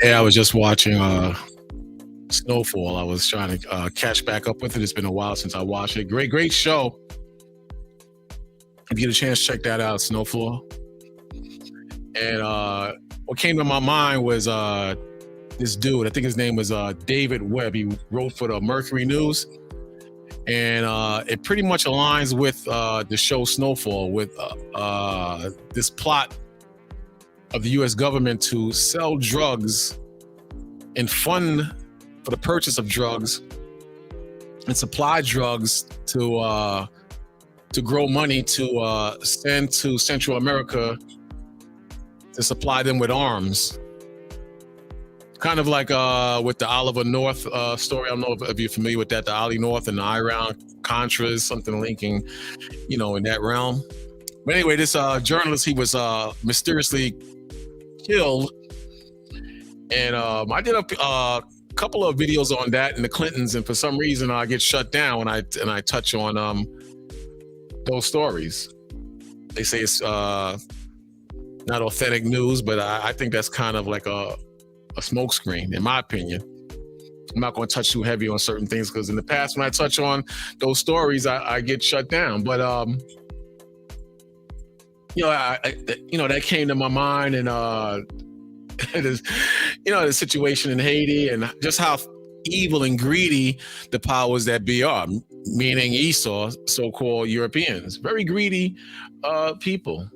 Yeah, I was just watching Snowfall. I was trying to catch back up with it. It's been a while since I watched it. Great show. If you get a chance, check that out, Snowfall. And what came to my mind was this dude. I think his name was David Webb. He wrote for the Mercury News, and it pretty much aligns with the show Snowfall, with this plot of the U.S. government to sell drugs and fund for the purchase of drugs and supply drugs to grow money to send to Central America to supply them with arms. Kind of like with the Oliver North story. I don't know if you're familiar with that, the Ollie North and the Iran Contras, something linking, in that realm. But anyway, this journalist, he was mysteriously killed. And I did a couple of videos on that and the Clintons, and for some reason I get shut down when I touch on those stories. They say it's not authentic news, but I think that's kind of like a smokescreen, in my opinion. I'm not going to touch too heavy on certain things because in the past, when I touch on those stories, I get shut down. But that came to my mind, and it is, the situation in Haiti and just how evil and greedy the powers that be are, meaning Esau, so-called Europeans, very greedy people.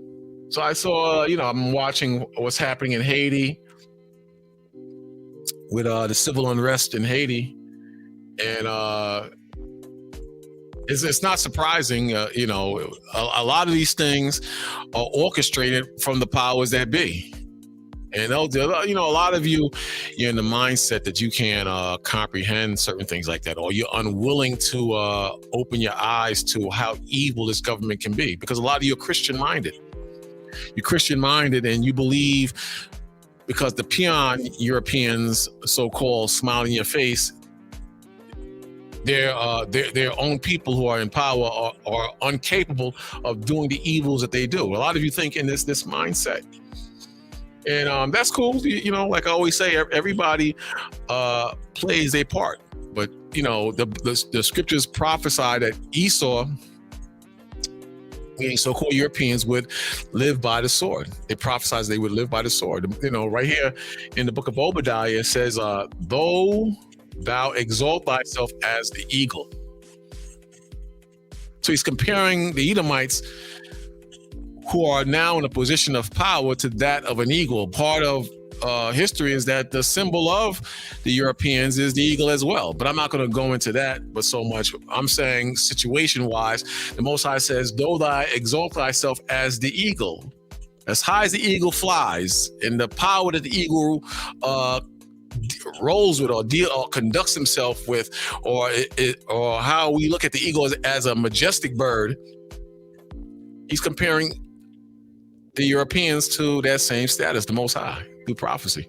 So I saw, I'm watching what's happening in Haiti with the civil unrest in Haiti, and it's not surprising. A lot of these things are orchestrated from the powers that be. And a lot of you're in the mindset that you can't comprehend certain things like that, or you're unwilling to open your eyes to how evil this government can be, because a lot of you are Christian-minded. You're Christian-minded, and you believe because the peon Europeans, so-called, smile in your face, their own people who are in power are incapable of doing the evils that they do. A lot of you think in this mindset. And that's cool. Like I always say, everybody plays a part. But, the scriptures prophesy that Esau, meaning so-called Europeans, would live by the sword. They prophesied they would live by the sword. Right here in the book of Obadiah, it says, though thou exalt thyself as the eagle. So he's comparing the Edomites, who are now in a position of power, to that of an eagle. Part of history is that the symbol of the Europeans is the eagle as well. But I'm not going to go into that but so much. I'm saying situation-wise, the Most High says, though thou exalt thyself as the eagle, as high as the eagle flies, and the power that the eagle rolls with, or conducts himself with, or how we look at the eagle as a majestic bird, he's comparing the Europeans to that same status, the Most High, through prophecy.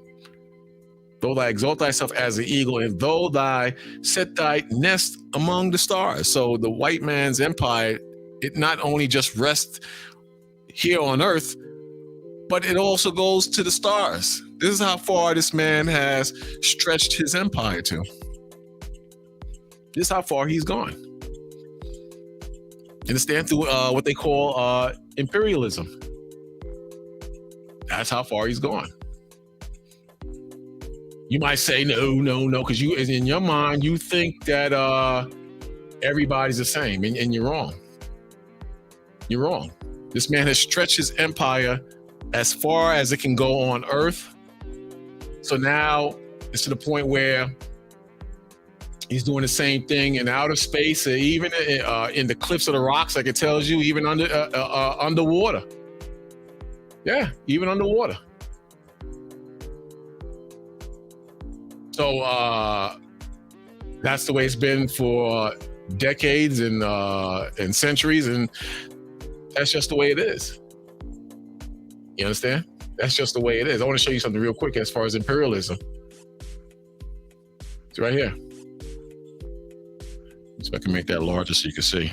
Though thou exalt thyself as the eagle, and though thou set thy nest among the stars. So the white man's empire, it not only just rests here on earth, but it also goes to the stars. This is how far this man has stretched his empire to. This is how far he's gone. Understand? Through what they call imperialism. That's how far he's gone. You might say, no, because you, in your mind, you think that everybody's the same, and you're wrong. You're wrong. This man has stretched his empire as far as it can go on earth. So now it's to the point where he's doing the same thing in outer space, even in the cliffs of the rocks, like it tells you, even underwater. Yeah, even underwater. So that's the way it's been for decades and centuries, and that's just the way it is. You understand? That's just the way it is. I want to show you something real quick as far as imperialism. It's right here. So I can make that larger so you can see.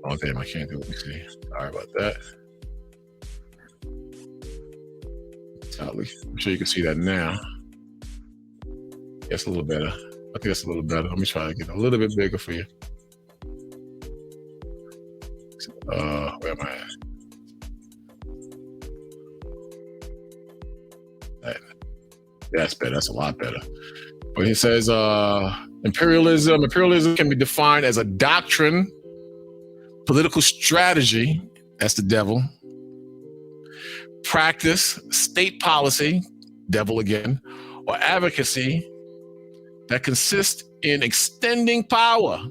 Oh, damn, I can't do it. Let me see. Sorry about that. I'm sure you can see that now. That's a little better. I think that's a little better. Let me try to get a little bit bigger for you. Where am I at? That's better. That's a lot better. But he says imperialism can be defined as a doctrine, political strategy, that's the devil, practice, state policy, devil again, or advocacy that consists in extending power.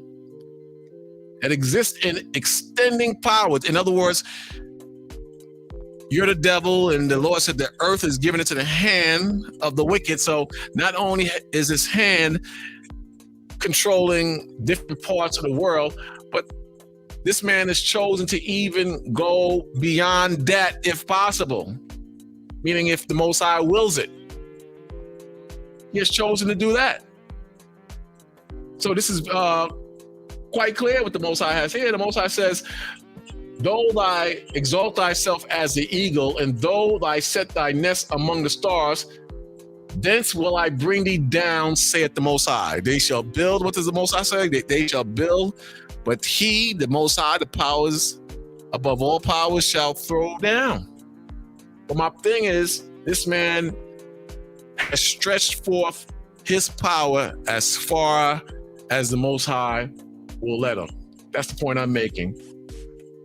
That exists in extending power. In other words, you're the devil, and the Lord said the earth is given into the hand of the wicked. So not only is his hand controlling different parts of the world, but this man is chosen to even go beyond that if possible. Meaning if the Most High wills it, he has chosen to do that. So this is quite clear what the Most High has here. The Most High says, though thou exalt thyself as the eagle, and though thou set thy nest among the stars, thence will I bring thee down, saith the Most High. They shall build. What does the Most High say? They shall build, but he, the Most High, the powers above all powers, shall throw down. But my thing is, this man has stretched forth his power as far as the Most High will let him. That's the point I'm making.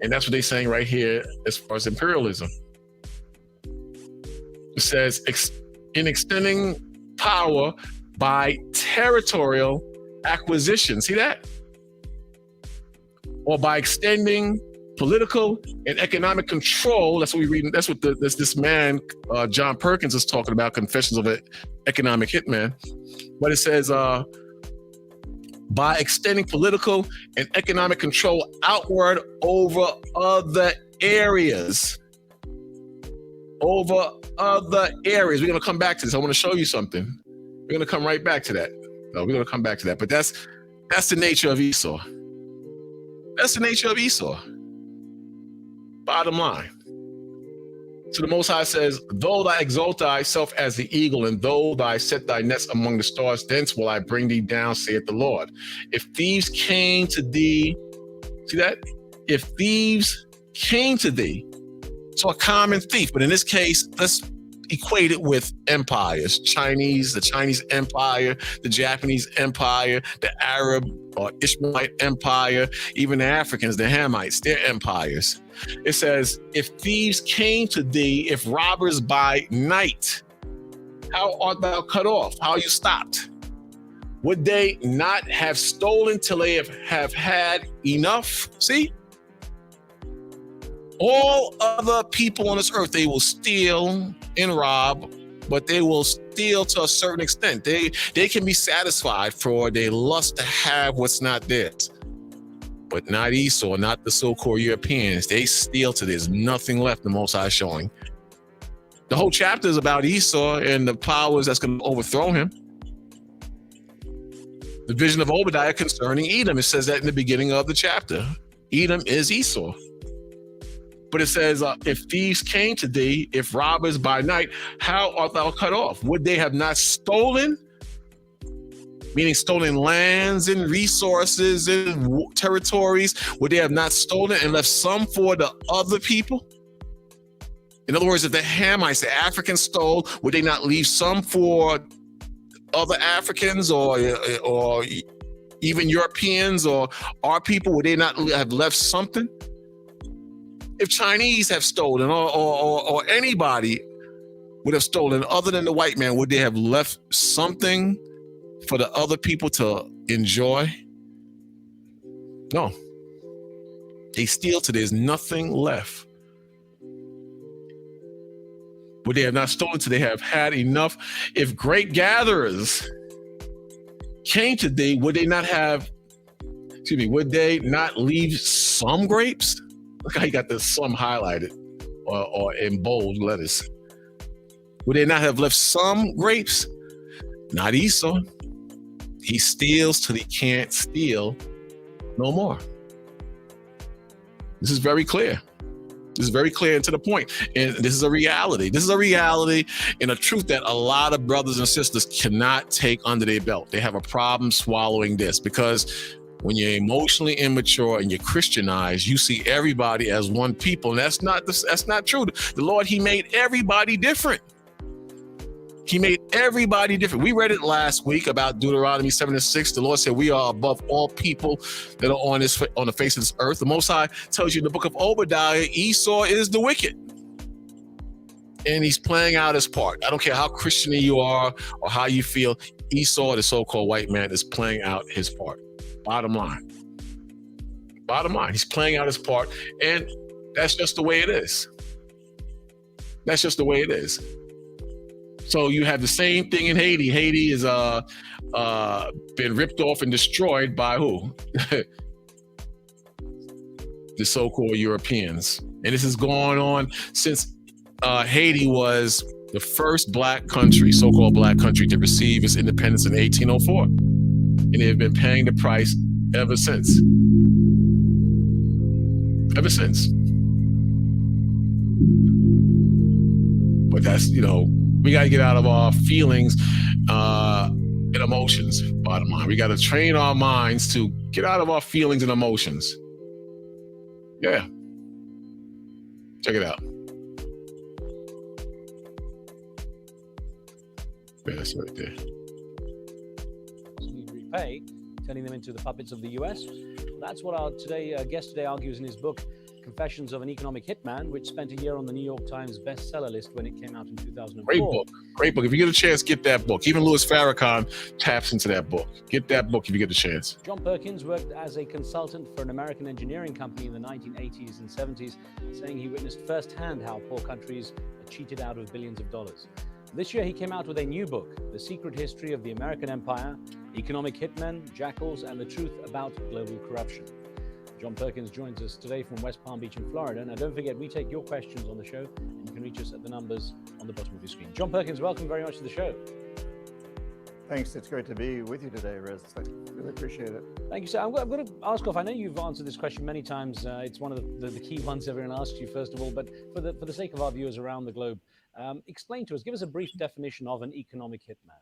And that's what they're saying right here as far as imperialism. It says, in extending power by territorial acquisition. See that? Or by extending political and economic control. That's what we read. That's what this man, John Perkins, is talking about, Confessions of an Economic Hitman. But it says, by extending political and economic control outward over other areas. Over other areas. We're going to come back to this. I want to show you something. We're going to come right back to that. No, we're going to come back to that. But that's the nature of Esau. That's the nature of Esau. Bottom line. So the Most High says, though thou exalt thyself as the eagle, and though thou set thy nest among the stars, thence will I bring thee down, saith the Lord. If thieves came to thee, see that? If thieves came to thee, so a common thief, but in this case, let's equate it with empires. The Chinese Empire, the Japanese Empire, the Arab or Ishmaelite Empire, even the Africans, the Hamites, their empires. It says, if thieves came to thee, if robbers by night, how art thou cut off? How are you stopped? Would they not have stolen till they have had enough? See? All other people on this earth, they will steal and rob, but they will steal to a certain extent. They can be satisfied for their lust to have what's not theirs. But not Esau, not the so-called Europeans. They steal till there's nothing left, the Most High showing. The whole chapter is about Esau and the powers that's going to overthrow him. The vision of Obadiah concerning Edom, it says that in the beginning of the chapter. Edom is Esau. But it says, if thieves came to thee, if robbers by night, how art thou cut off? Would they have not stolen? Meaning stolen lands and resources and territories. Would they have not stolen and left some for the other people? In other words, if the Hamites, the Africans stole, would they not leave some for other Africans or even Europeans or our people? Would they not have left something? If Chinese have stolen or anybody would have stolen other than the white man, would they have left something for the other people to enjoy? No. They steal till there's nothing left. Would they have not stolen till they have had enough? If great gatherers came to thee, would they not leave some grapes? Look how he got the some highlighted or in bold letters. Would they not have left some grapes? Not Esau. He steals till he can't steal no more. This is very clear. This is very clear and to the point. And this is a reality. This is a reality and a truth that a lot of brothers and sisters cannot take under their belt. They have a problem swallowing this because when you're emotionally immature and you're Christianized, you see everybody as one people. And that's not true. The Lord, he made everybody different. He made everybody different. We read it last week about Deuteronomy 7:6. The Lord said we are above all people that are on the face of this earth. The Most High tells you in the book of Obadiah, Esau is the wicked. And he's playing out his part. I don't care how Christian you are or how you feel. Esau, the so-called white man, is playing out his part. Bottom line. Bottom line. He's playing out his part. And that's just the way it is. That's just the way it is. So you have the same thing in Haiti. Haiti is been ripped off and destroyed by who? The so-called Europeans. And this has gone on since Haiti was the first black country, so-called black country, to receive its independence in 1804. And they've been paying the price ever since. Ever since. But that's, we got to get out of our feelings and emotions, bottom line. We got to train our minds to get out of our feelings and emotions. Yeah. Check it out. Yeah, that's right there. Repay, turning them into the puppets of the US. That's what our guest today argues in his book, Confessions of an Economic Hitman, which spent a year on the New York Times bestseller list when it came out in 2004. Great book. If you get a chance, get that book. Even Louis Farrakhan taps into that book. Get that book if you get a chance. John Perkins worked as a consultant for an American engineering company in the 1980s and 70s, saying he witnessed firsthand how poor countries are cheated out of billions of dollars. This year, he came out with a new book, The Secret History of the American Empire, Economic Hitmen, Jackals, and the Truth About Global Corruption. John Perkins joins us today from West Palm Beach in Florida. Now, don't forget, we take your questions on the show, and you can reach us at the numbers on the bottom of your screen. John Perkins, welcome very much to the show. Thanks. It's great to be with you today, Riz. I really appreciate it. Thank you, sir. I'm going to ask off. I know you've answered this question many times. It's one of the key ones everyone asks you, first of all. But for the sake of our viewers around the globe, explain to us, give us a brief definition of an economic hitman.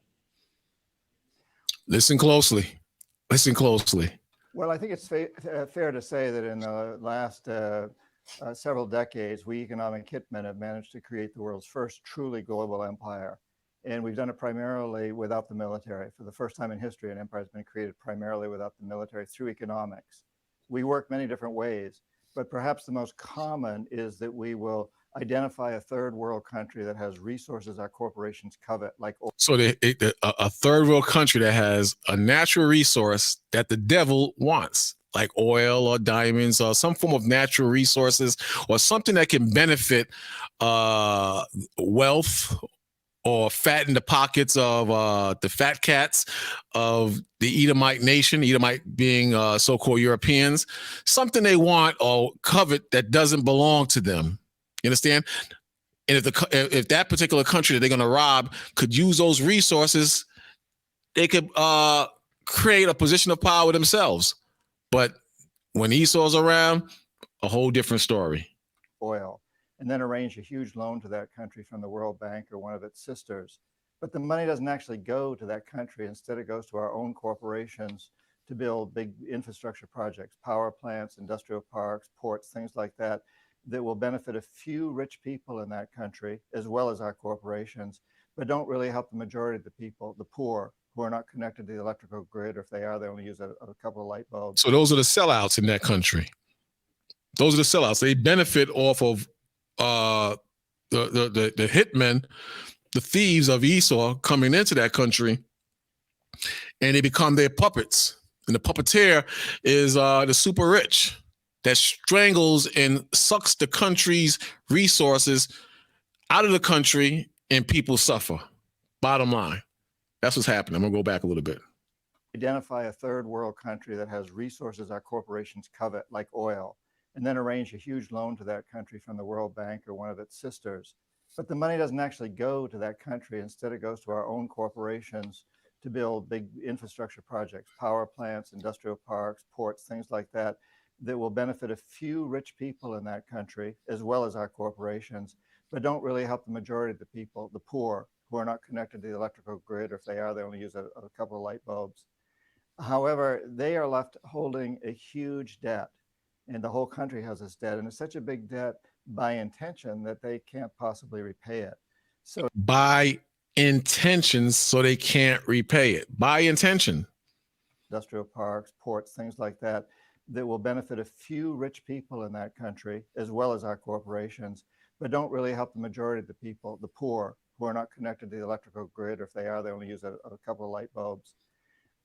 Listen closely. Listen closely. Well, I think it's fair to say that in the last several decades, we economic hitmen have managed to create the world's first truly global empire. And we've done it primarily without the military. For the first time in history, an empire has been created primarily without the military through economics. We work many different ways, but perhaps the most common is that we will identify a third world country that has resources our corporations covet, like oil. So a third world country that has a natural resource that the devil wants, like oil or diamonds or some form of natural resources or something that can benefit wealth or fatten the pockets of the fat cats of the Edomite nation, Edomite being so-called Europeans, something they want or covet that doesn't belong to them. You understand? And if that particular country that they're going to rob could use those resources, they could create a position of power themselves. But when Esau's around, a whole different story. Oil, and then arrange a huge loan to that country from the World Bank or one of its sisters. But the money doesn't actually go to that country. Instead, it goes to our own corporations to build big infrastructure projects, power plants, industrial parks, ports, things like that, that will benefit a few rich people in that country, as well as our corporations, but don't really help the majority of the people, the poor, who are not connected to the electrical grid, or if they are, they only use a couple of light bulbs. So those are the sellouts in that country. Those are the sellouts. They benefit off of the hitmen, the thieves of Esau coming into that country, and they become their puppets. And the puppeteer is the super rich that strangles and sucks the country's resources out of the country, and people suffer. Bottom line. That's what's happening. I'm going to go back a little bit. Identify a third world country that has resources our corporations covet, like oil, and then arrange a huge loan to that country from the World Bank or one of its sisters. But the money doesn't actually go to that country. Instead, it goes to our own corporations to build big infrastructure projects, power plants, industrial parks, ports, things like that, that will benefit a few rich people in that country, as well as our corporations, but don't really help the majority of the people, the poor, who are not connected to the electrical grid, or if they are, they only use a couple of light bulbs. However, they are left holding a huge debt, and the whole country has this debt, and it's such a big debt by intention that they can't possibly repay it. So by intentions, so they can't repay it. By intention. Industrial parks, ports, things like that, that will benefit a few rich people in that country, as well as our corporations, but don't really help the majority of the people, the poor, who are not connected to the electrical grid, or if they are, they only use a couple of light bulbs.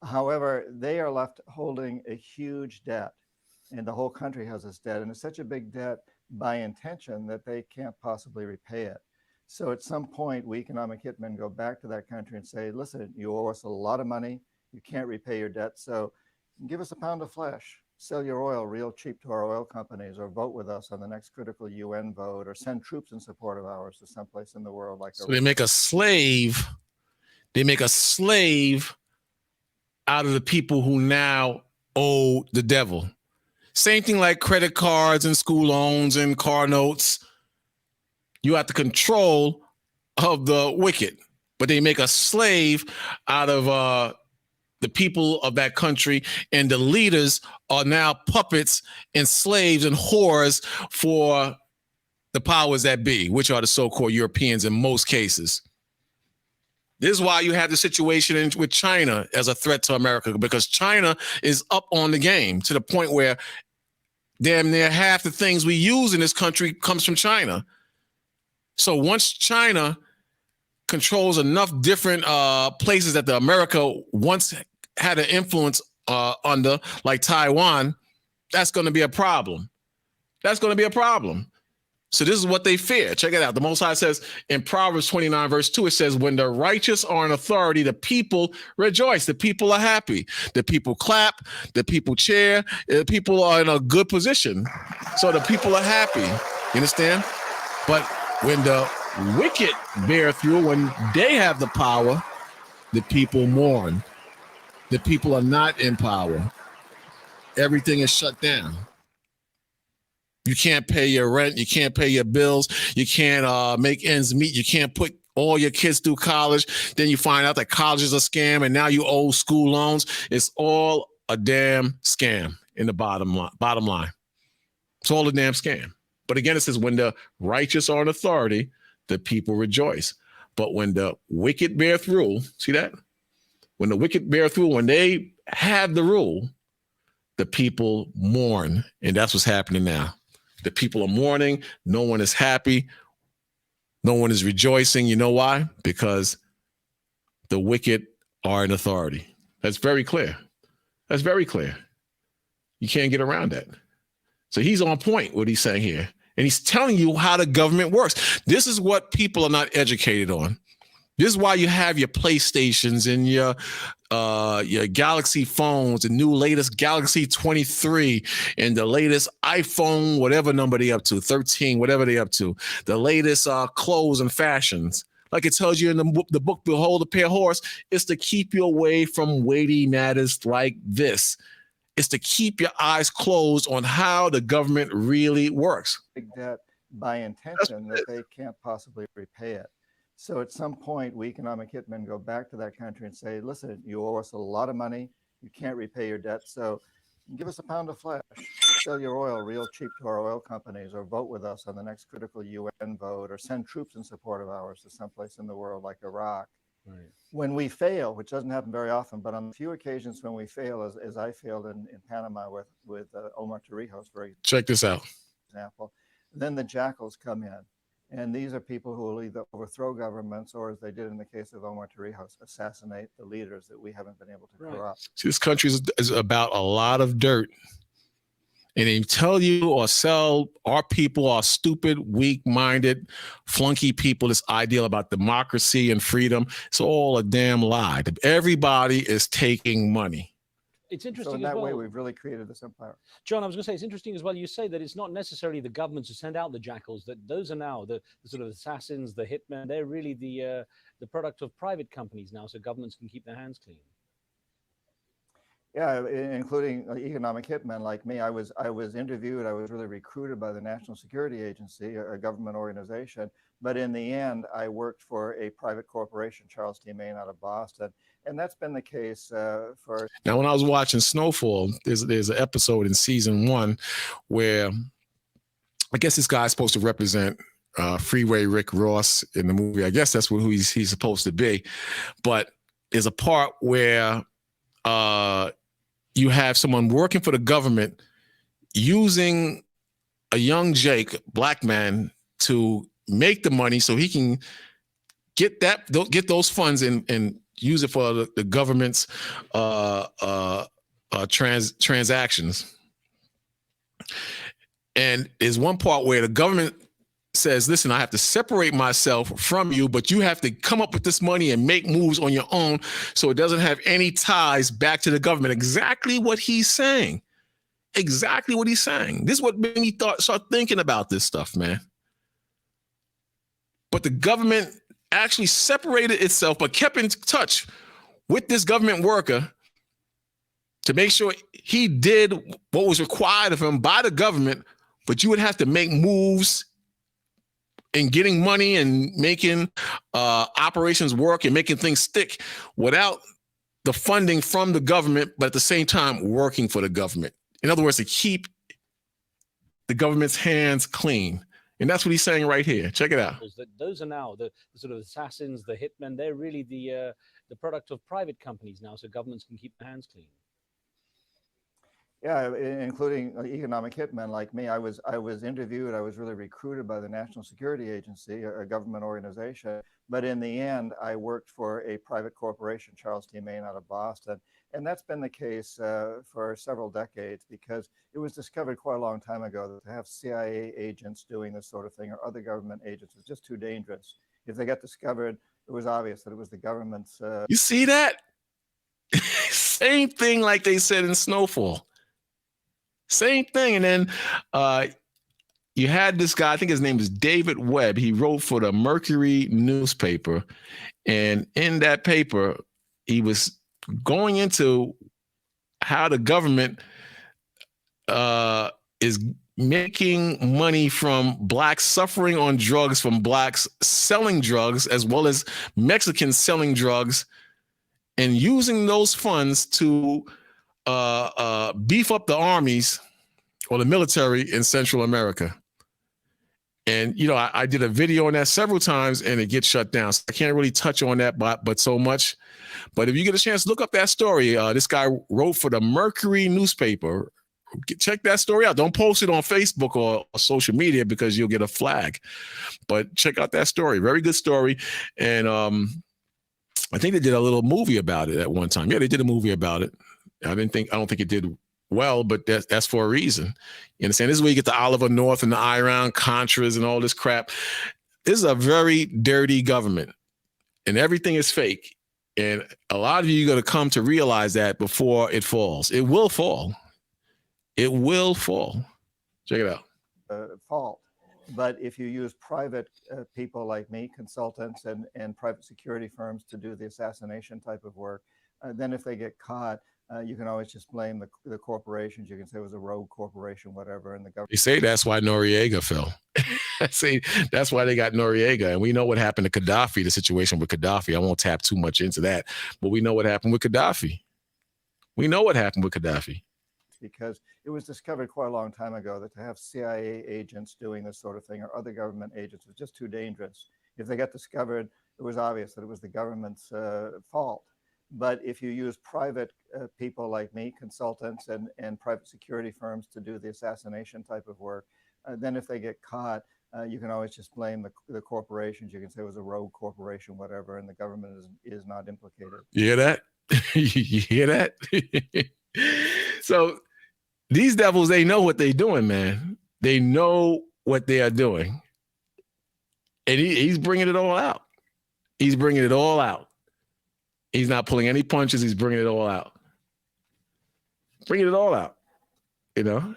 However, they are left holding a huge debt, and the whole country has this debt, and it's such a big debt by intention that they can't possibly repay it. So at some point, we economic hitmen go back to that country and say, listen, you owe us a lot of money, you can't repay your debt, so give us a pound of flesh, sell your oil real cheap to our oil companies, or vote with us on the next critical UN vote, or send troops in support of ours to someplace in the world like So they make a slave. They make a slave out of the people who now owe the devil. Same thing like credit cards and school loans and car notes. You have the control of the wicked, but they make a slave out of the people of that country, and the leaders are now puppets and slaves and whores for the powers that be, which are the so-called Europeans in most cases. This is why you have the situation with China as a threat to America, because China is up on the game to the point where damn near half the things we use in this country comes from China. So once China controls enough different places that the America once had an influence under, like Taiwan, that's going to be a problem. That's going to be a problem. So this is what they fear. Check it out. The Most High says in Proverbs 29, verse 2, it says, when the righteous are in authority, the people rejoice. The people are happy. The people clap. The people cheer. The people are in a good position. So the people are happy. You understand? But when the wicked bear through, when they have the power, the people mourn. The people are not in power. Everything is shut down. You can't pay your rent. You can't pay your bills. You can't make ends meet. You can't put all your kids through college. Then you find out that college is a scam, and now you owe school loans. It's all a damn scam in the bottom line. It's all a damn scam. But again, it says when the righteous are in authority, the people rejoice. But when the wicked bear rule, see that? When the wicked bear through, when they have the rule, the people mourn. And that's what's happening now. The people are mourning. No one is happy. No one is rejoicing. You know why? Because the wicked are in authority. That's very clear. That's very clear. You can't get around that. So he's on point, what he's saying here. And he's telling you how the government works. This is what people are not educated on. This is why you have your PlayStations and your Galaxy phones, the new latest Galaxy 23 and the latest iPhone, whatever number they up to, 13, whatever they up to, the latest clothes and fashions. Like it tells you in the book, Behold the Pale Horse, it's to keep you away from weighty matters like this. It's to keep your eyes closed on how the government really works. Big debt by intention that they can't possibly repay it. So at some point, we economic hitmen go back to that country and say, listen, you owe us a lot of money. You can't repay your debt. So give us a pound of flesh, sell your oil real cheap to our oil companies, or vote with us on the next critical UN vote, or send troops in support of ours to someplace in the world like Iraq. Right. When we fail, which doesn't happen very often, but on a few occasions when we fail, as I failed in Panama with Omar Torrijos, for check this out. Example, then the jackals come in. And these are people who will either overthrow governments or, as they did in the case of Omar Torrijos, assassinate the leaders that we haven't been able to corrupt. See, this country is about a lot of dirt. And they tell you or sell our people are stupid, weak-minded, flunky people, this ideal about democracy and freedom. It's all a damn lie. Everybody is taking money. It's interesting. So in that way, we've really created this empire. John, I was going to say, it's interesting as well. You say that it's not necessarily the governments who send out the jackals, that those are now the sort of assassins, the hitmen. They're really the product of private companies now, so governments can keep their hands clean. Yeah, including economic hitmen like me. I was interviewed. I was really recruited by the National Security Agency, a government organization. But in the end, I worked for a private corporation, Charles T. Main, out of Boston, and that's been the case for. Now, when I was watching Snowfall, there's an episode in season 1 where I guess this guy's supposed to represent Freeway Rick Ross in the movie. I guess that's who he's supposed to be. But there's a part where you have someone working for the government using a young Jake, black man, to make the money so he can get those funds and use it for the government's transactions. And there's one part where the government says, listen, I have to separate myself from you, but you have to come up with this money and make moves on your own so it doesn't have any ties back to the government. Exactly what he's saying. Exactly what he's saying. This is what made me start thinking about this stuff, man. But the government actually separated itself, but kept in touch with this government worker to make sure he did what was required of him by the government, but you would have to make moves in getting money and making operations work and making things stick without the funding from the government, but at the same time working for the government. In other words, to keep the government's hands clean. And that's what he's saying right here. Check it out. Those are now the sort of assassins, the hitmen. They're really the product of private companies now, so governments can keep their hands clean. Yeah, including economic hitmen like me. I was interviewed. I was really recruited by the National Security Agency, a government organization. But in the end, I worked for a private corporation, Charles T. Main, out of Boston. And that's been the case for several decades, because it was discovered quite a long time ago that to have CIA agents doing this sort of thing or other government agents was just too dangerous. If they got discovered, it was obvious that it was the government's. You see that? Same thing like they said in Snowfall. Same thing. And then you had this guy, I think his name is David Webb. He wrote for the Mercury newspaper. And in that paper, he was going into how the government is making money from blacks suffering on drugs, from blacks selling drugs, as well as Mexicans selling drugs, and using those funds to beef up the armies or the military in Central America. And, you know, I did a video on that several times and it gets shut down. So I can't really touch on that, but so much. But if you get a chance, look up that story. This guy wrote for the Mercury newspaper. Check that story out. Don't post it on Facebook or social media because you'll get a flag. But check out that story. Very good story. And I think they did a little movie about it at one time. Yeah, they did a movie about it. I don't think it did well, but that's for a reason. You understand? This is where you get the Oliver North and the Iran Contras and all this crap. This is a very dirty government, and everything is fake. And a lot of you are going to come to realize that before it falls. It will fall. It will fall. Check it out. Fault. But if you use private people like me, consultants and private security firms to do the assassination type of work, then if they get caught, you can always just blame the corporations. You can say it was a rogue corporation, whatever, and the government. They say that's why Noriega fell. I say that's why they got Noriega. And we know what happened to Gaddafi, the situation with Gaddafi. I won't tap too much into that, but we know what happened with Gaddafi. We know what happened with Gaddafi. Because it was discovered quite a long time ago that to have CIA agents doing this sort of thing or other government agents was just too dangerous. If they got discovered, it was obvious that it was the government's fault. But if you use private people like me, consultants and private security firms to do the assassination type of work, then if they get caught, you can always just blame the corporations. You can say it was a rogue corporation, whatever, and the government is not implicated. You hear that? You hear that? So these devils, they know what they're doing, man. They know what they are doing. And he's bringing it all out. He's bringing it all out. He's not pulling any punches. He's bringing it all out. Bringing it all out, you know.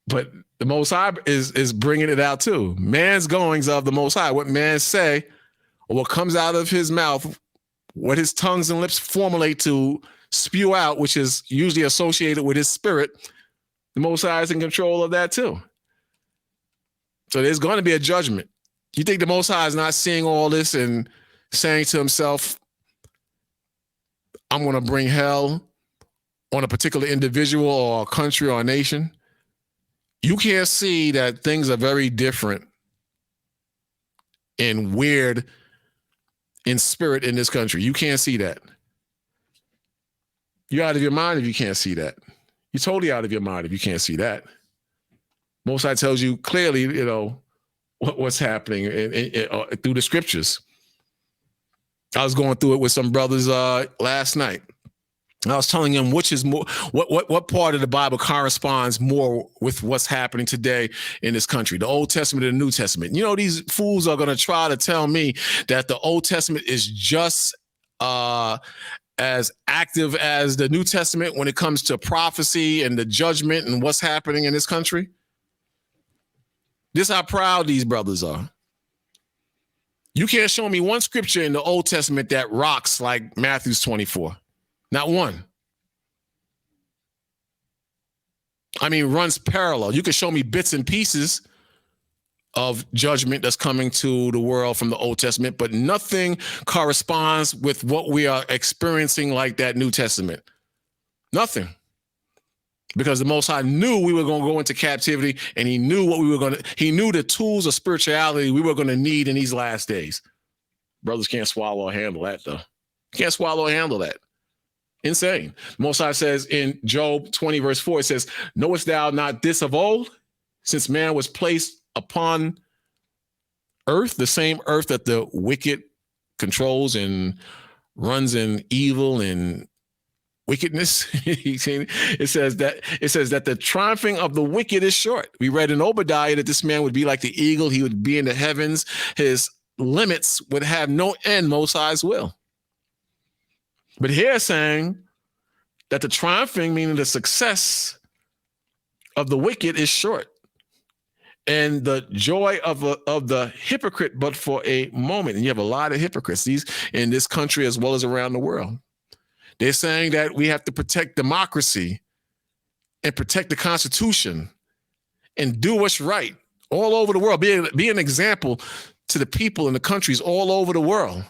But the Most High is bringing it out too. Man's goings of the Most High. What man say, or what comes out of his mouth, what his tongues and lips formulate to spew out, which is usually associated with his spirit, the Most High is in control of that too. So there's going to be a judgment. You think the Most High is not seeing all this and saying to himself, I'm going to bring hell on a particular individual or a country or a nation? You can't see that things are very different and weird in spirit in this country. You can't see that. You're out of your mind if you can't see that. You're totally out of your mind if you can't see that. Most High tells you clearly, you know, what's happening through the scriptures. I was going through it with some brothers last night. I was telling them which is more, what part of the Bible corresponds more with what's happening today in this country, the Old Testament and the New Testament. You know, these fools are going to try to tell me that the Old Testament is just as active as the New Testament when it comes to prophecy and the judgment and what's happening in this country. This is how proud these brothers are. You can't show me one scripture in the Old Testament that rocks like Matthew's 24. Not one. I mean, runs parallel. You can show me bits and pieces of judgment that's coming to the world from the Old Testament, but nothing corresponds with what we are experiencing like that New Testament. Nothing. Because the Most High knew we were going to go into captivity, and he knew what we were going to, he knew the tools of spirituality we were going to need in these last days. Brothers can't swallow or handle that, though. Can't swallow or handle that. Insane. Most High says in Job 20, verse 4, it says, knowest thou not this of old, since man was placed upon earth, the same earth that the wicked controls and runs in evil and wickedness. it says that the triumphing of the wicked is short. We read in Obadiah that this man would be like the eagle. He would be in the heavens. His limits would have no end, Most High's will. But here saying that the triumphing, meaning the success of the wicked, is short. And the joy of the hypocrite, but for a moment. And you have a lot of hypocrites, these in this country as well as around the world. They're saying that we have to protect democracy and protect the Constitution and do what's right all over the world. Be an example to the people in the countries all over the world.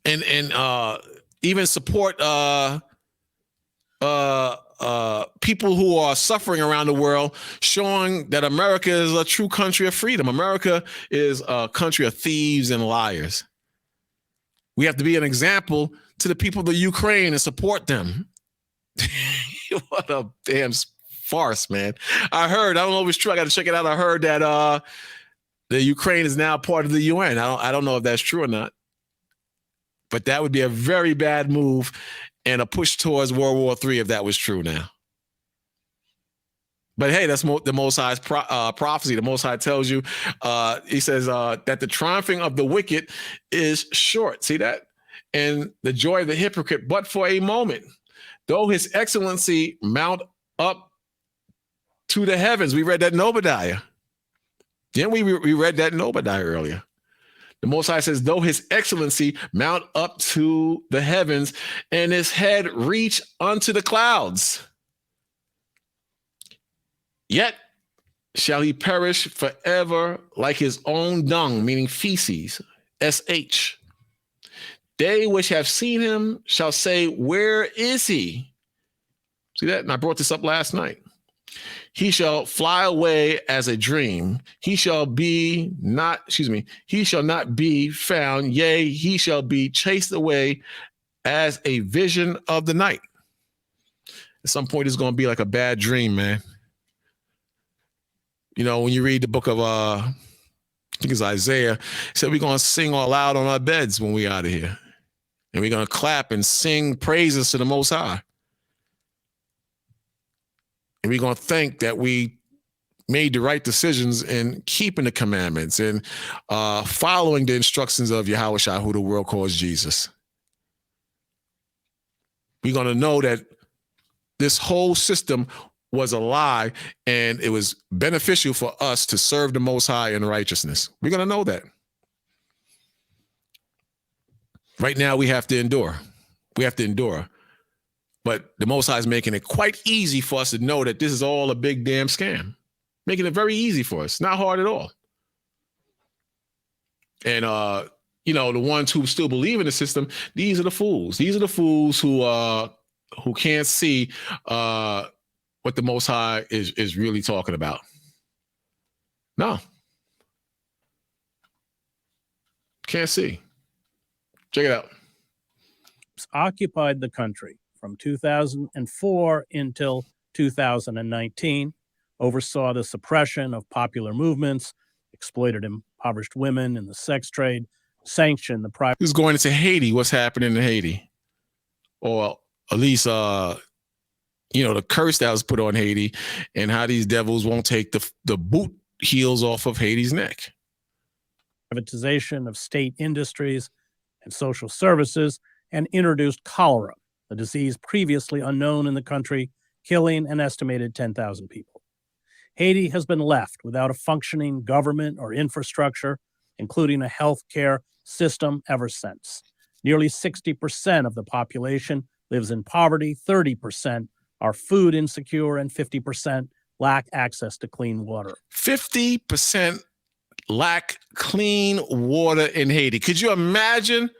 And even support people who are suffering around the world, showing that America is a true country of freedom. America is a country of thieves and liars. We have to be an example to the people of the Ukraine and support them. What a damn farce, man. I don't know if it's true. I got to check it out. I heard that the Ukraine is now part of the UN. I don't know if that's true or not. But that would be a very bad move and a push towards World War III if that was true now. But hey, that's the Most High's prophecy. The Most High tells you, he says that the triumphing of the wicked is short. See that? And the joy of the hypocrite, but for a moment. Though his excellency mount up to the heavens. We read that in Obadiah. Then we read that in Obadiah earlier. The Most High says, though his excellency mount up to the heavens and his head reach unto the clouds, yet shall he perish forever like his own dung, meaning feces, SH. They which have seen him shall say, where is he? See that? And I brought this up last night. He shall fly away as a dream. He shall not be found. Yea, he shall be chased away as a vision of the night. At some point, it's going to be like a bad dream, man. You know, when you read the book of, I think it's Isaiah, it said we're going to sing all loud on our beds when we're out of here. And we're going to clap and sing praises to the Most High. And we're going to think that we made the right decisions in keeping the commandments and following the instructions of Yahushua, who the world calls Jesus. We're going to know that this whole system was a lie and it was beneficial for us to serve the Most High in righteousness. We're going to know that. Right now, we have to endure. We have to endure. But the Most High is making it quite easy for us to know that this is all a big damn scam. Making it very easy for us. Not hard at all. And, the ones who still believe in the system, these are the fools. These are the fools who can't see what the Most High is really talking about. No. Can't see. Check it out. Occupied the country from 2004 until 2019, oversaw the suppression of popular movements, exploited impoverished women in the sex trade, sanctioned the private. Who's going into Haiti? What's happening in Haiti? Or at least, the curse that was put on Haiti and how these devils won't take the boot heels off of Haiti's neck. Privatization of state industries and social services, and introduced cholera, a disease previously unknown in the country, killing an estimated 10,000 people. Haiti has been left without a functioning government or infrastructure, including a health care system, ever since. Nearly 60% of the population lives in poverty, 30% are food insecure, and 50% lack access to clean water. 50% lack clean water in Haiti. Could you imagine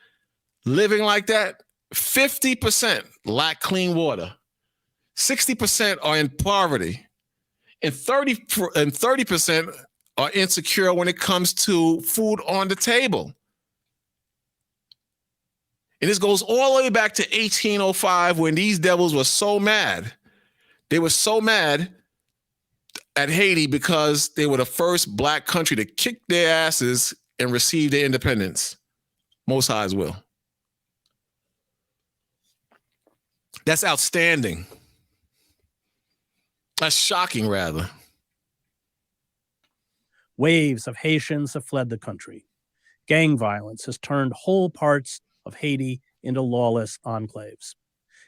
living like that? 50% lack clean water. 60% are in poverty. And 30% are insecure when it comes to food on the table. And this goes all the way back to 1805 when these devils were so mad. They were so mad at Haiti because they were the first black country to kick their asses and receive their independence. Most High's will. That's outstanding. That's shocking, rather. Waves of Haitians have fled the country. Gang violence has turned whole parts of Haiti into lawless enclaves.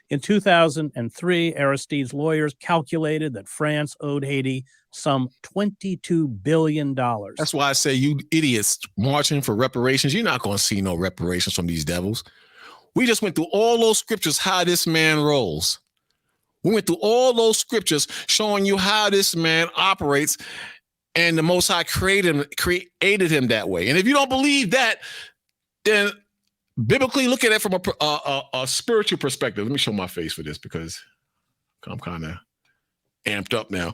In 2003, Aristide's lawyers calculated that France owed Haiti some $22 billion. That's why I say, you idiots marching for reparations, you're not going to see no reparations from these devils. We just went through all those scriptures, how this man rolls. We went through all those scriptures showing you how this man operates, and the Most High created him that way. And if you don't believe that, then biblically look at it from a spiritual perspective. Let me show my face for this because I'm kind of amped up now.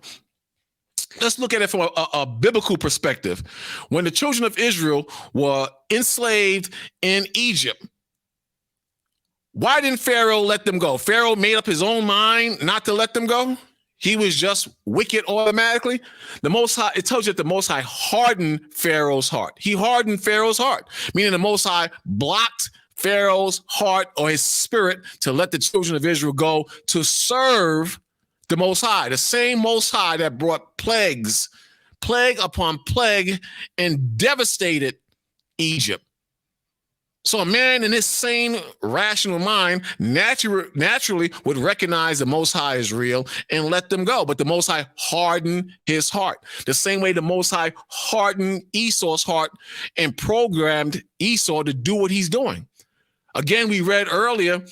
Let's look at it from a biblical perspective. When the children of Israel were enslaved in Egypt, why didn't Pharaoh let them go? Pharaoh made up his own mind not to let them go. He was just wicked automatically. The Most High, it tells you that the Most High hardened Pharaoh's heart. He hardened Pharaoh's heart, meaning the Most High blocked Pharaoh's heart or his spirit to let the children of Israel go to serve the Most High, the same Most High that brought plague upon plague, and devastated Egypt. So a man in his sane, rational mind naturally would recognize the Most High is real and let them go. But the Most High hardened his heart. The same way the Most High hardened Esau's heart and programmed Esau to do what he's doing. Again, we read earlier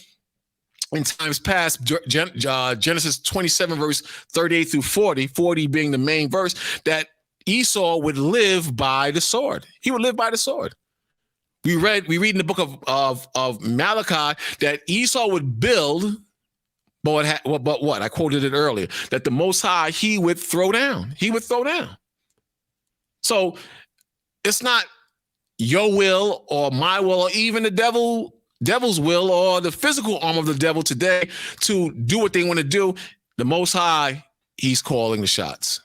in times past, Genesis 27, verse 38 through 40, 40 being the main verse, that Esau would live by the sword. He would live by the sword. We read in the book of Malachi that Esau would build, but what? I quoted it earlier, that the Most High, he would throw down. He would throw down. So it's not your will or my will or even the devil's will or the physical arm of the devil today to do what they want to do. The Most High, he's calling the shots.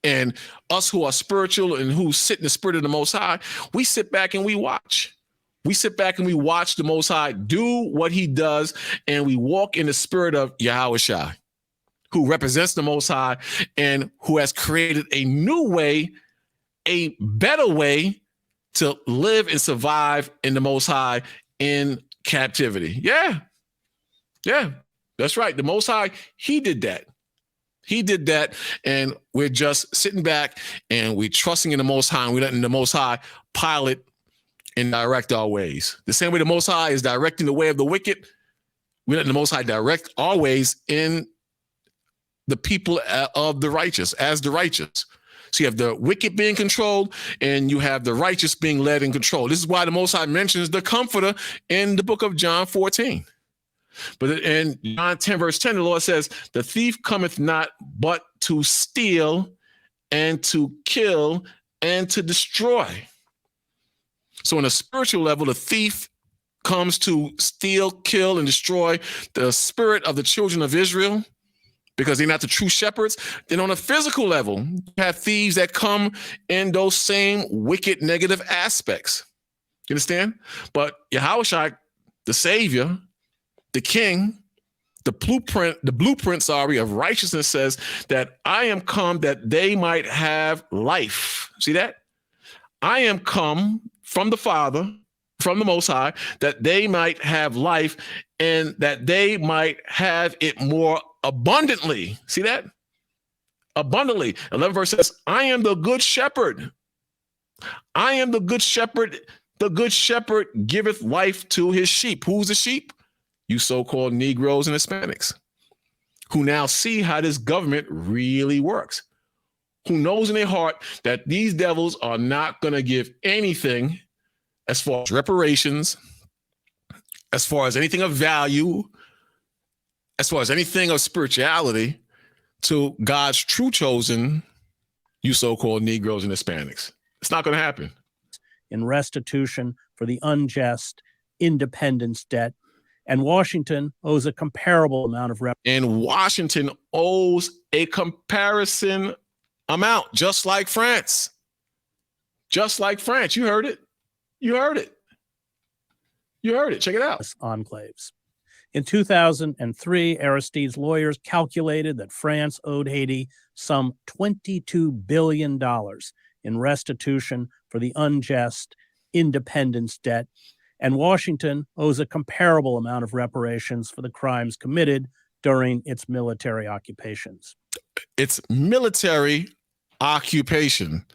And us who are spiritual and who sit in the spirit of the Most High, we sit back and we watch. We sit back and we watch the Most High do what he does, and we walk in the spirit of Yahweh Shai, who represents the Most High and who has created a new way, a better way to live and survive in the Most High in captivity. Yeah, that's right. The Most High, he did that. He did that, and we're just sitting back and we're trusting in the Most High, and we're letting the Most High pilot and direct our ways. The same way the Most High is directing the way of the wicked, we let the Most High direct our ways in the people of the righteous, as the righteous. So you have the wicked being controlled, and you have the righteous being led and controlled. This is why the Most High mentions the Comforter in the book of John 14. But in John 10, verse 10, the Lord says, the thief cometh not but to steal and to kill and to destroy. So on a spiritual level, the thief comes to steal, kill, and destroy the spirit of the children of Israel, because they're not the true shepherds. Then on a physical level, you have thieves that come in those same wicked negative aspects. You understand? But Yahushua, the Savior, the King, the blueprint, of righteousness says that I am come that they might have life. See that? I am come from the Father, from the Most High, that they might have life and that they might have it more abundantly. See that? Abundantly. 11 verse says, I am the good shepherd. I am the good shepherd. The good shepherd giveth life to his sheep. Who's the sheep? You so-called Negroes and Hispanics, who now see how this government really works, who knows in their heart that these devils are not going to give anything as far as reparations, as far as anything of value, as far as anything of spirituality to God's true chosen, you so-called Negroes and Hispanics. It's not going to happen. In restitution for the unjust independence debt, and Washington owes a comparable amount of And Washington owes a comparison amount, just like France. Just like France. You heard it. You heard it. You heard it. Check it out. Enclaves. In 2003, Aristide's lawyers calculated that France owed Haiti some $22 billion in restitution for the unjust independence debt, and Washington owes a comparable amount of reparations for the crimes committed during its military occupations. It's military occupation.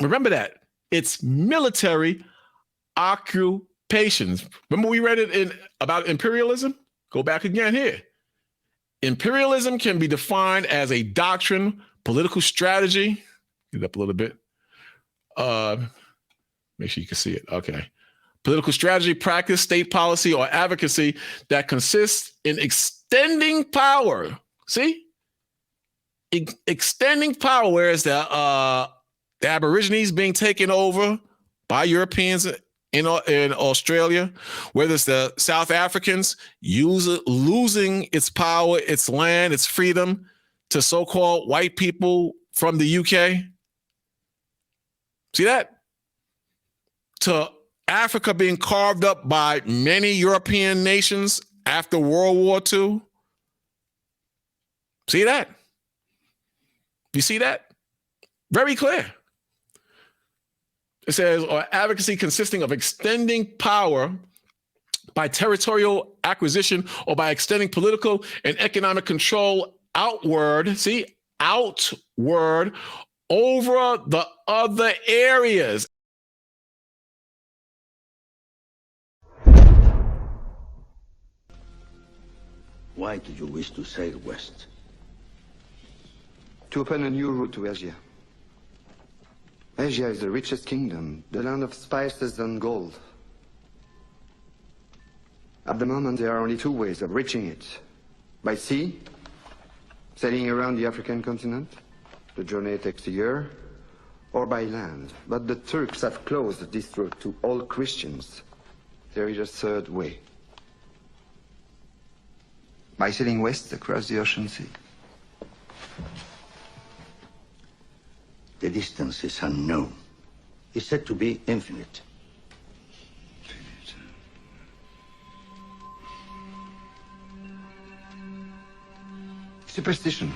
Remember that. It's military occupations. Remember we read it about imperialism? Go back again here. Imperialism can be defined as a doctrine, political strategy. Get it up a little bit. Make sure you can see it. Okay. Political strategy, practice, state policy, or advocacy that consists in extending power. See? Extending power, whereas the Aborigines being taken over by Europeans in Australia, whether it's the South Africans losing its power, its land, its freedom to so-called white people from the UK. See that? To Africa being carved up by many European nations after World War II. See that? You see that? Very clear. It says, or advocacy consisting of extending power by territorial acquisition or by extending political and economic control outward, see, outward over the other areas. Why do you wish to sail west? To open a new route to Asia. Asia is the richest kingdom, the land of spices and gold. At the moment, there are only two ways of reaching it. By sea, sailing around the African continent. The journey takes a year. Or by land. But the Turks have closed this route to all Christians. There is a third way. By sailing west across the ocean sea. The distance is unknown. It's said to be infinite. Superstition.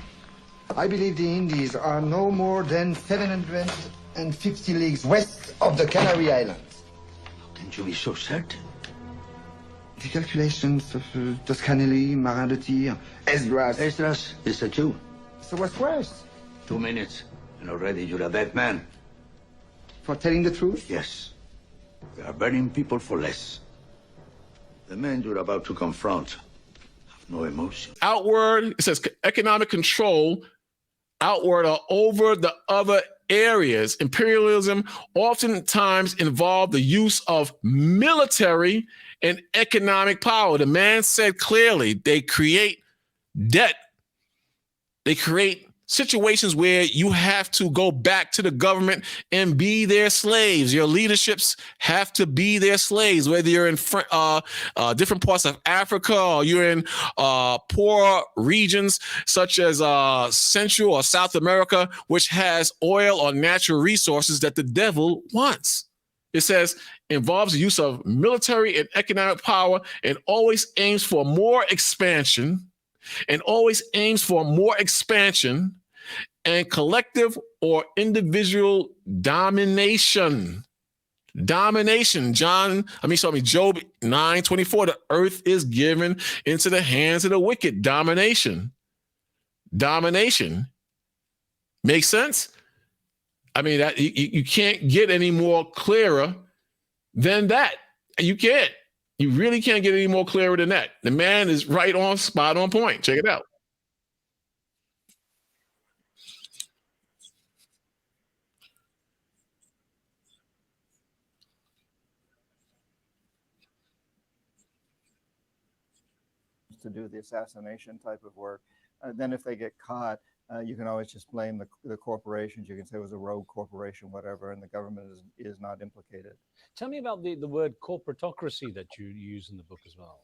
I believe the Indies are no more than 750 leagues west of the Canary Islands. How can you be so certain? The calculations of Toscanelli, Marin de Tir, Esdras. Esdras is a Jew. So what's worse? 2 minutes, and already you're a dead man. For telling the truth? Yes. They are burning people for less. The men you're about to confront have no emotion. Outward, it says economic control outward or over the other areas. Imperialism oftentimes involved the use of military and economic power. The man said clearly they create debt. They create situations where you have to go back to the government and be their slaves. Your leaderships have to be their slaves, whether you're in different parts of Africa or you're in poor regions such as Central or South America, which has oil or natural resources that the devil wants. It says involves the use of military and economic power and always aims for more expansion and collective or individual domination. Job 9:24, the earth is given into the hands of the wicked. Domination. Makes sense? I mean, that you can't get any more clearer than that. You can't. You really can't get any more clearer than that. The man is right on, spot on point. Check it out. To do the assassination type of work. Then if they get caught, you can always just blame the corporations. You can say it was a rogue corporation, whatever, and the government is not implicated. Tell me about the word corporatocracy that you use in the book as well.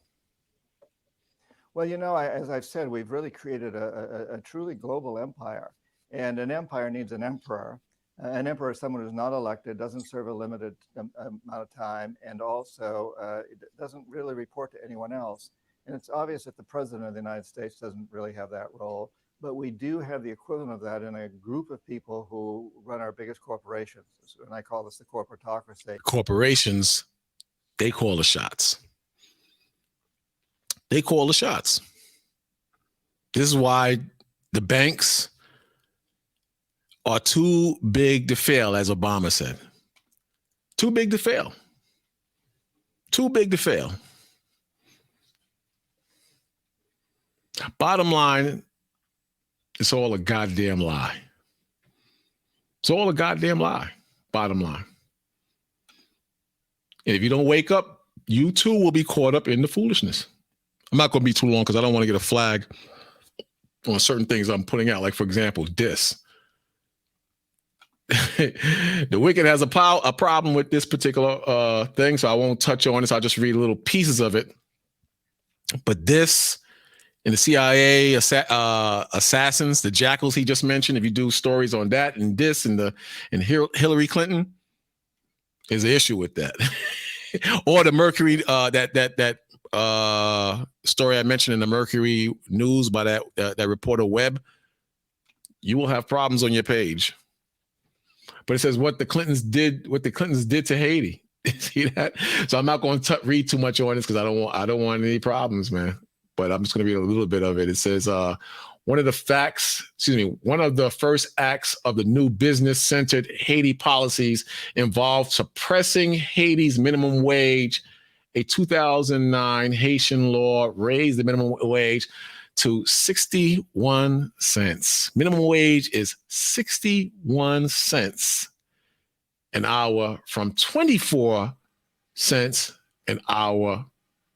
Well, you know, as I've said, we've really created a truly global empire, and an empire needs an emperor. An emperor is someone who's not elected, doesn't serve a limited amount of time, and also doesn't really report to anyone else. And it's obvious that the president of the United States doesn't really have that role, but we do have the equivalent of that in a group of people who run our biggest corporations. And I call this the corporatocracy. Corporations, they call the shots. They call the shots. This is why the banks are too big to fail, as Obama said. Too big to fail. Too big to fail. Bottom line, it's all a goddamn lie. It's all a goddamn lie. Bottom line. And if you don't wake up, you too will be caught up in the foolishness. I'm not going to be too long because I don't want to get a flag on certain things I'm putting out. Like, for example, this. The wicked has a problem with this particular thing, so I won't touch on this. I'll just read little pieces of it. But this, in the CIA assassins, the jackals he just mentioned, if you do stories on that, and this, and Hillary Clinton, is an issue with that. Or the Mercury, that story I mentioned in the Mercury News by that reporter Webb, you will have problems on your page. But it says what the Clintons did to Haiti. See that? So I'm not going to read too much on this because I don't want any problems, man. But I'm just going to read a little bit of it. It says one of the first acts of the new business-centered Haiti policies involved suppressing Haiti's minimum wage. A 2009 Haitian law raised the minimum wage to 61 cents. Minimum wage is 61 cents an hour from 24 cents an hour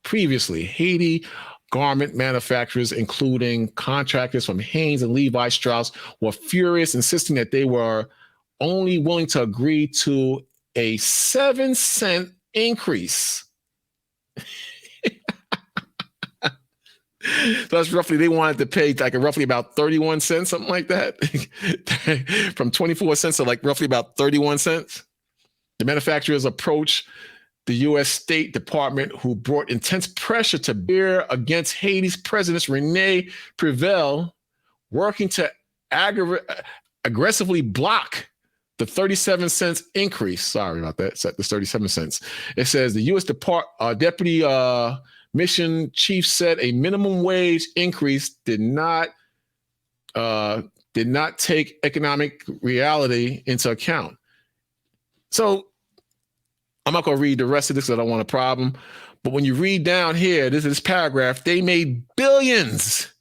previously. Haiti garment manufacturers, including contractors from Hanes and Levi Strauss, were furious, insisting that they were only willing to agree to a 7-cent increase. So that's roughly, they wanted to pay like roughly about 31 cents, something like that. From 24 cents to like roughly about 31 cents. The manufacturers approached the U.S. State Department, who brought intense pressure to bear against Haiti's president, Rene Prevel, working to aggressively block the 37 cents increase. Sorry about that. It's 37 cents. It says the U.S. Deputy Mission Chief said a minimum wage increase did not take economic reality into account. So I'm not going to read the rest of this because I don't want a problem. But when you read down here, this paragraph, they made billions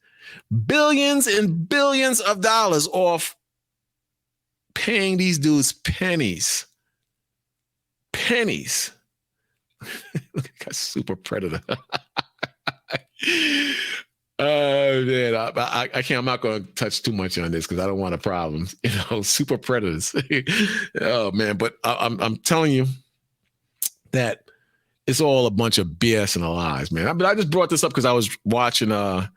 and billions of dollars off paying these dudes pennies. Pennies. Look at that super predator. Oh man, I can't. I'm not going to touch too much on this because I don't want a problem. Super predators. Oh man, but I'm telling you that it's all a bunch of BS and lies, man. But I just brought this up because I was watching that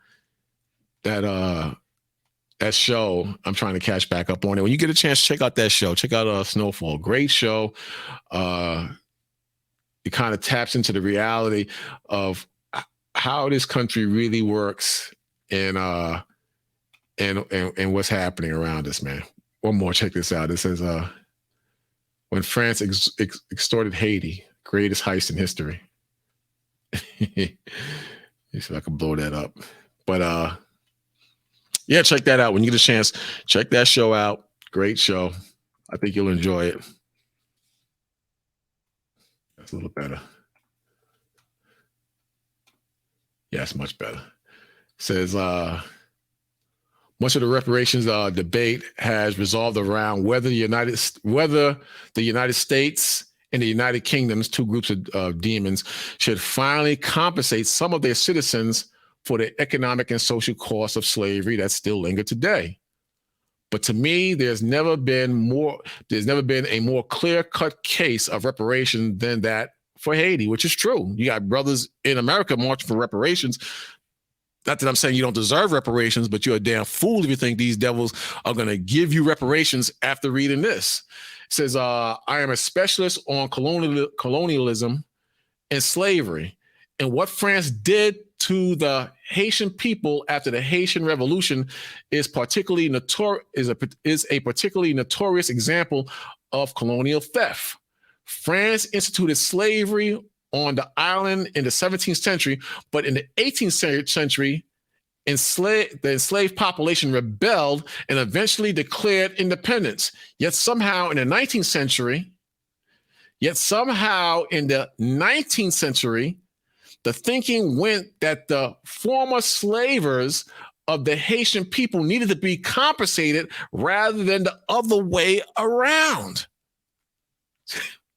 show. I'm trying to catch back up on it. When you get a chance, check out that show. Check out Snowfall. Great show. It kind of taps into the reality of how this country really works and what's happening around us, man. One more, check this out. It says, when France extorted Haiti, greatest heist in history. Let me see if I can blow that up. But yeah, check that out. When you get a chance, check that show out. Great show. I think you'll enjoy it. That's a little better. Yeah, it's much better. It says, much of the reparations debate has resolved around whether the United States and the United Kingdom's, two groups of demons, should finally compensate some of their citizens for the economic and social costs of slavery that still linger today. But to me, there's never been a more clear-cut case of reparation than that for Haiti, which is true. You got brothers in America marching for reparations. Not that I'm saying you don't deserve reparations, but you're a damn fool if you think these devils are going to give you reparations after reading this. It says, I am a specialist on colonialism and slavery and what France did to the Haitian people after the Haitian Revolution is a particularly notorious example of colonial theft. France instituted slavery on the island in the 17th century, but in the 18th century, the enslaved population rebelled and eventually declared independence. Yet somehow in the 19th century, the thinking went that the former slavers of the Haitian people needed to be compensated rather than the other way around.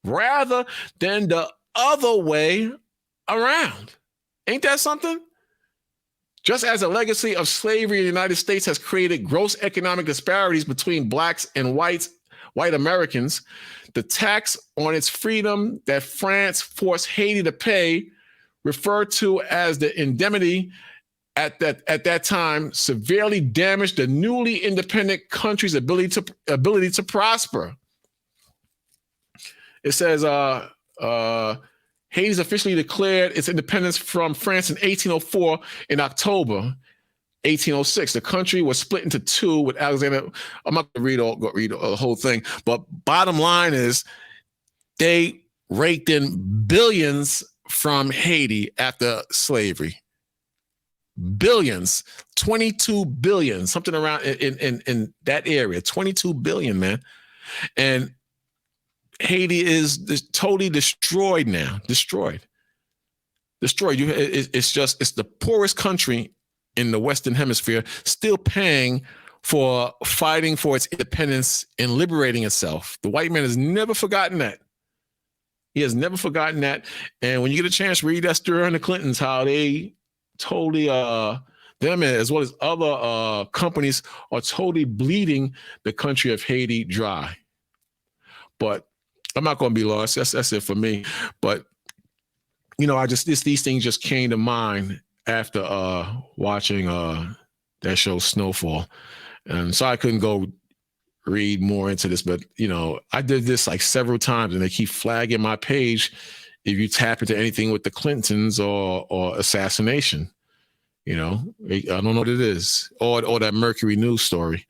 Rather than the other way around. Ain't that something? Just as a legacy of slavery in the United States has created gross economic disparities between blacks and white Americans, the tax on its freedom that France forced Haiti to pay, referred to as the indemnity at that time, severely damaged the newly independent country's ability to prosper. It says Haiti's officially declared its independence from France in 1804. In October 1806, the country was split into two with Alexander. I'm not going to read the whole thing, but bottom line is they raked in billions from Haiti after slavery. Billions, 22 billion, something around in that area, 22 billion, man. And Haiti is totally destroyed now. Destroyed. It's the poorest country in the Western Hemisphere, still paying for fighting for its independence and liberating itself. The white man has never forgotten that. He has never forgotten that. And when you get a chance, read Esther and the Clintons, how they totally, them as well as other companies are totally bleeding the country of Haiti dry. But I'm not going to be lost. That's it for me. But, these things just came to mind after watching that show Snowfall. And so I couldn't go read more into this, but, I did this like several times and they keep flagging my page if you tap into anything with the Clintons or assassination. I don't know what it is, or that Mercury News story.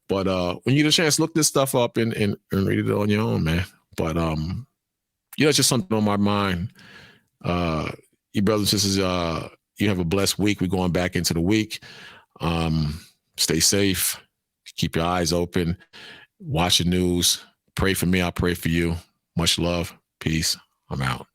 But when you get a chance, look this stuff up and read it on your own, man. But it's just something on my mind. You brothers and sisters, you have a blessed week. We're going back into the week. Stay safe. Keep your eyes open. Watch the news. Pray for me. I'll pray for you. Much love. Peace. I'm out.